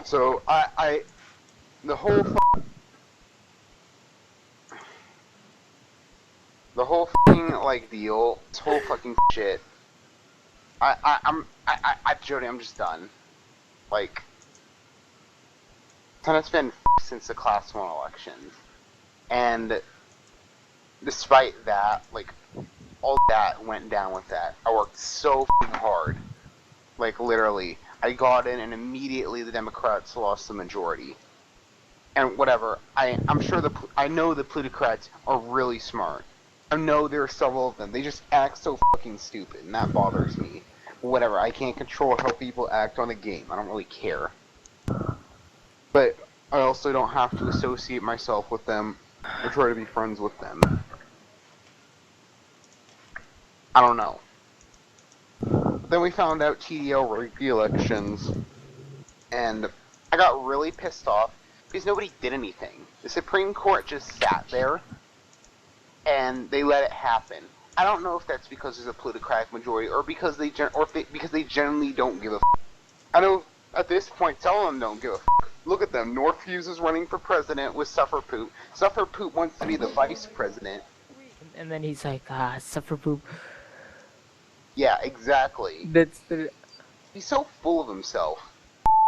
So the whole fucking like deal, this whole fucking shit. Jody, I'm just done. Like, it's been since the class 1 elections, and despite that, like, all that went down with that. I worked so hard, like literally. I got in, and immediately the Democrats lost the majority. And whatever, I'm sure I know the plutocrats are really smart. I know there are several of them. They just act so fucking stupid, and that bothers me. Whatever, I can't control how people act on a game. I don't really care. But I also don't have to associate myself with them or try to be friends with them. I don't know. Then we found out TDL rigged the elections, and I got really pissed off because nobody did anything. The Supreme Court just sat there, and they let it happen. I don't know if that's because there's a plutocratic majority, or because they generally don't give a f***. I know at this point some of them don't give a f***. Look at them. Northfuse is running for president with Sufferpoop. Sufferpoop wants to be the vice president. And then he's like, Sufferpoop. Yeah, exactly. That's the... He's so full of himself.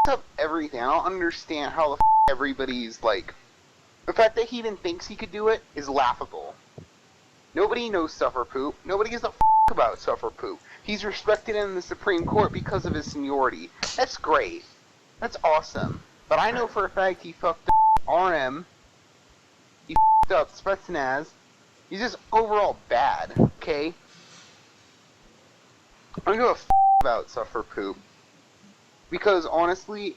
Up everything. I don't understand how the f*** everybody's like. The fact that he even thinks he could do it is laughable. Nobody knows Sufferpoop. Nobody gives a f*** about Sufferpoop. He's respected in the Supreme Court because of his seniority. That's great. That's awesome. But I know for a fact he fucked up RM. He fucked up Spetsnaz. He's just overall bad, okay? I don't give a f*** about Sufferpoop. Because honestly,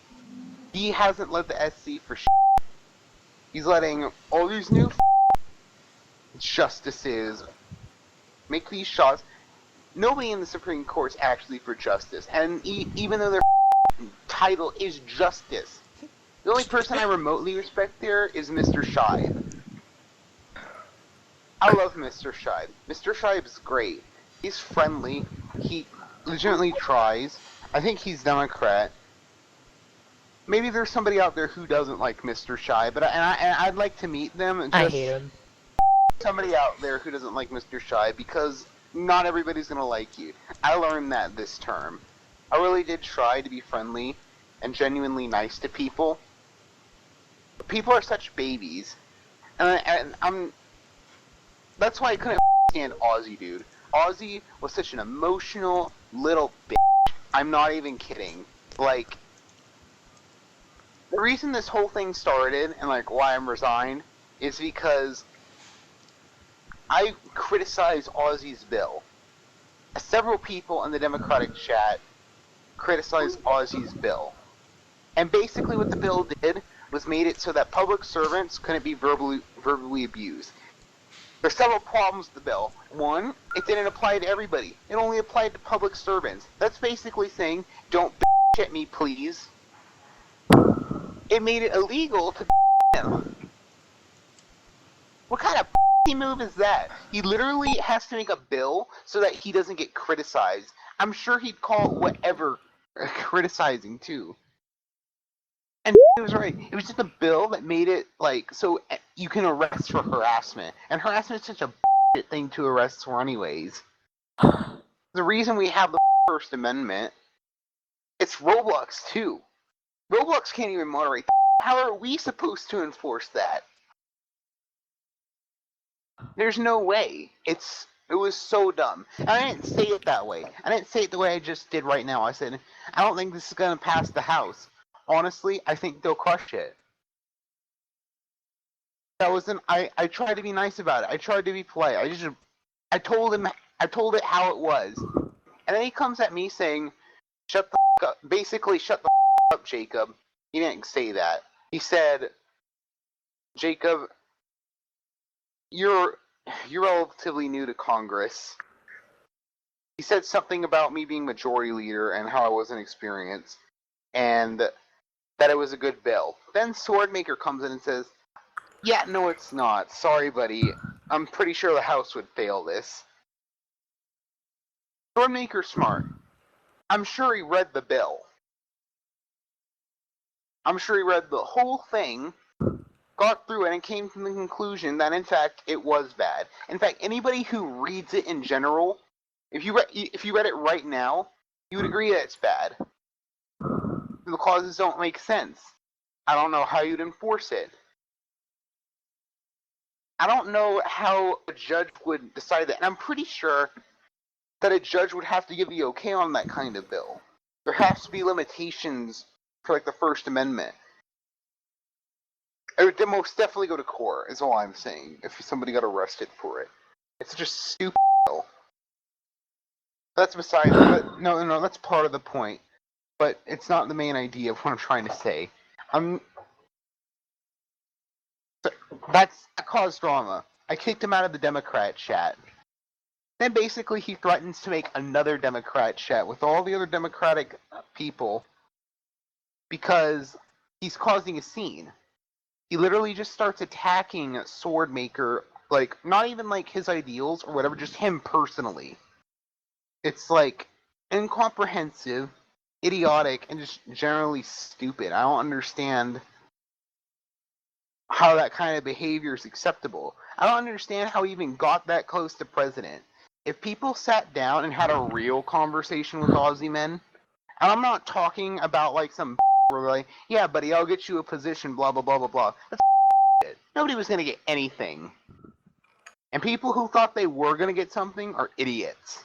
he hasn't led the SC for shit. He's letting all these new justices make these shots. Nobody in the Supreme Court is actually for justice, and even though their title is justice, the only person I remotely respect there is Mr. Scheib. I love Mr. Scheib. Mr. Scheib's great. He's friendly. He legitimately tries. I think he's Democrat. Maybe there's somebody out there who doesn't like Mr. Scheib, but I'd like to meet them. And just I hate him. Somebody out there who doesn't like Mr. Scheib, because not everybody's gonna like you. I learned that this term. I really did try to be friendly and genuinely nice to people. But people are such babies, and I'm. That's why I couldn't stand Ozzy, dude. Ozzy was such an emotional little bitch. I'm not even kidding. Like, the reason this whole thing started and like why I'm resigned is because I criticized Ozzy's bill. Several people in the Democratic chat criticized Ozzy's bill. And basically what the bill did was made it so that public servants couldn't be verbally abused. There's several problems with the bill. One, it didn't apply to everybody. It only applied to public servants. That's basically saying, don't bitch at me, please. It made it illegal to him. What kind of move is that? He literally has to make a bill so that he doesn't get criticized. I'm sure he'd call it whatever criticizing too. And he was right. It was just a bill that made it like so you can arrest for harassment. And harassment is such a thing to arrest for anyways. The reason we have the First Amendment, it's Roblox too. Roblox can't even moderate. How are we supposed to enforce that? There's no way. It was so dumb. And I didn't say it that way. I didn't say it the way I just did right now. I said, I don't think this is going to pass the House. Honestly, I think they'll crush it. I tried to be nice about it. I tried to be polite. I told it how it was. And then he comes at me saying, shut the f*** up. Basically, shut the f*** up, Jacob. He didn't say that. He said, Jacob, you're relatively new to Congress. He said something about me being majority leader and how I wasn't experienced, and that it was a good bill. Then Swordmaker comes in and says, yeah, no it's not. Sorry, buddy. I'm pretty sure the House would fail this. Swordmaker's smart. I'm sure he read the bill. I'm sure he read the whole thing, got through it, and came to the conclusion that, in fact, it was bad. In fact, anybody who reads it in general, if you read it right now, you would agree that it's bad. The clauses don't make sense. I don't know how you'd enforce it. I don't know how a judge would decide that. And I'm pretty sure that a judge would have to give the okay on that kind of bill. There has to be limitations for, like, the First Amendment. It would most definitely go to court, is all I'm saying, if somebody got arrested for it. It's just stupid bill. That's beside but no, that's part of the point. But it's not the main idea of what I'm trying to say. That caused drama. I kicked him out of the Democrat chat. Then basically he threatens to make another Democrat chat with all the other Democratic people because he's causing a scene. He literally just starts attacking Swordmaker, like, not even like his ideals or whatever, just him personally. It's like incomprehensive, idiotic, and just generally stupid. I don't understand how that kind of behavior is acceptable. I don't understand how he even got that close to president. If people sat down and had a real conversation with Aussie men, and I'm not talking about like some where they're like, yeah, buddy, I'll get you a position, blah, blah, blah, blah, blah. That's shit. Nobody was going to get anything. And people who thought they were going to get something are idiots.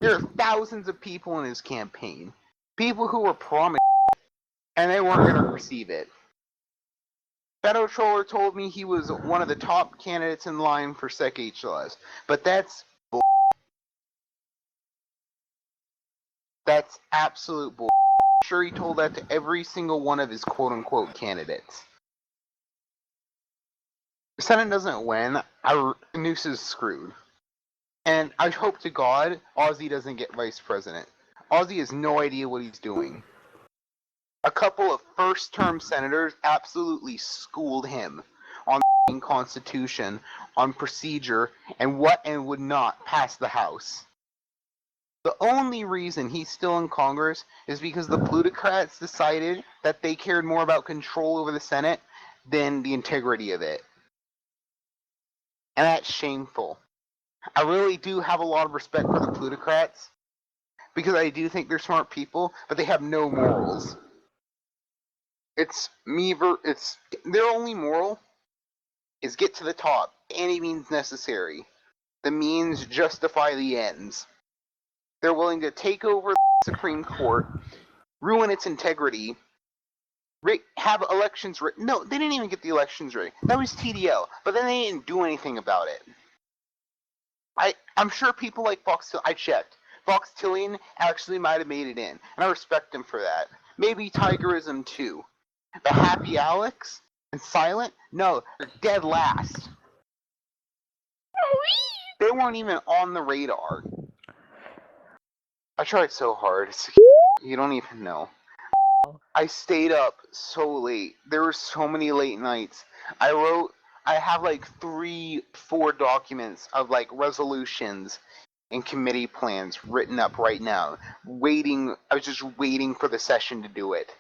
There are thousands of people in his campaign. People who were promised and they weren't going to receive it. Shadow Troller told me he was one of the top candidates in line for SecHLS, but that's bull. That's absolute bull. I'm sure he told that to every single one of his quote-unquote candidates. If the Senate doesn't win, Noose is screwed. And I hope to God Ozzy doesn't get vice president. Ozzy has no idea what he's doing. A couple of first-term senators absolutely schooled him on the Constitution, on procedure, and what and would not pass the House. The only reason he's still in Congress is because the plutocrats decided that they cared more about control over the Senate than the integrity of it. And that's shameful. I really do have a lot of respect for the plutocrats, because I do think they're smart people, but they have no morals. It's their only moral is get to the top, any means necessary. The means justify the ends. They're willing to take over the Supreme Court, ruin its integrity, have elections rigged. No, they didn't even get the elections rigged. That was TDL, but then they didn't do anything about it. I'm sure people like Fox, I checked. Fox Tillian actually might have made it in, and I respect him for that. Maybe Tigerism too. But Happy Alex and Silent, no, they're dead last. They weren't even on the radar. I tried so hard. You don't even know. I stayed up so late. There were so many late nights. I have like 3-4 documents of like resolutions and committee plans written up right now. I was just waiting for the session to do it.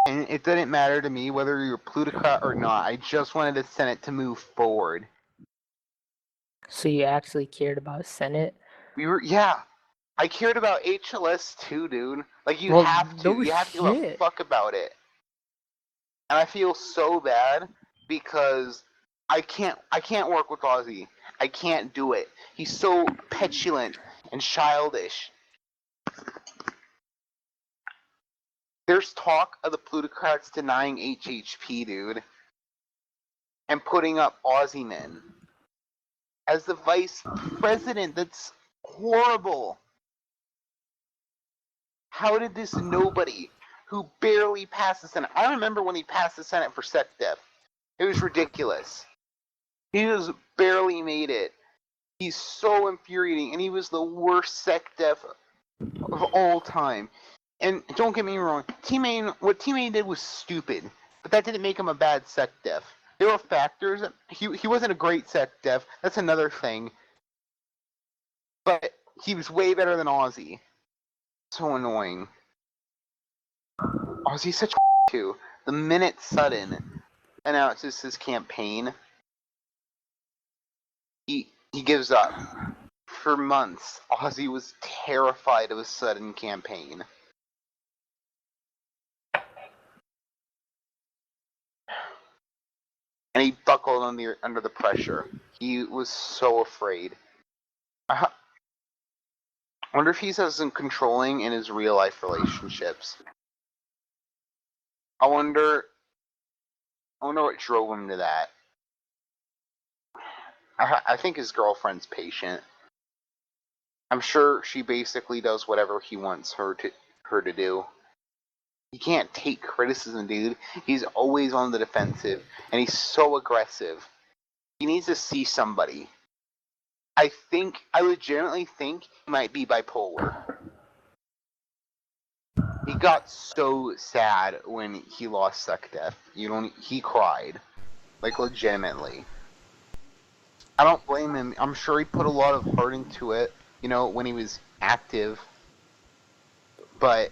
And it didn't matter to me whether you're plutocrat or not. I just wanted the Senate to move forward. So you actually cared about Senate? Yeah. I cared about HLS too, dude. Like, you have to. You have to give a fuck about it. And I feel so bad because I can't work with Ozzy. I can't do it. He's so petulant and childish. There's talk of the plutocrats denying HHP, dude. And putting up Aussie men as the vice president. That's horrible. How did this nobody who barely passed the Senate? I remember when he passed the Senate for SecDef. It was ridiculous. He just barely made it. He's so infuriating, and he was the worst SecDef of all time. And don't get me wrong, what T-Main did was stupid, but that didn't make him a bad SecDef. There were factors. He wasn't a great SecDef. That's another thing. But he was way better than Ozzy. So annoying. Ozzy's such too. The minute Sutton announces his campaign, he gives up. For months, Ozzy was terrified of a Sutton campaign. And he buckled under the pressure. He was so afraid. I wonder if he's as controlling in his real life relationships. I wonder what drove him to that. I think his girlfriend's patient. I'm sure she basically does whatever he wants her to do. He can't take criticism, dude. He's always on the defensive, and he's so aggressive. He needs to see somebody. I legitimately think he might be bipolar. He got so sad when he lost SecDef. He cried. Like, legitimately. I don't blame him. I'm sure he put a lot of heart into it, when he was active. But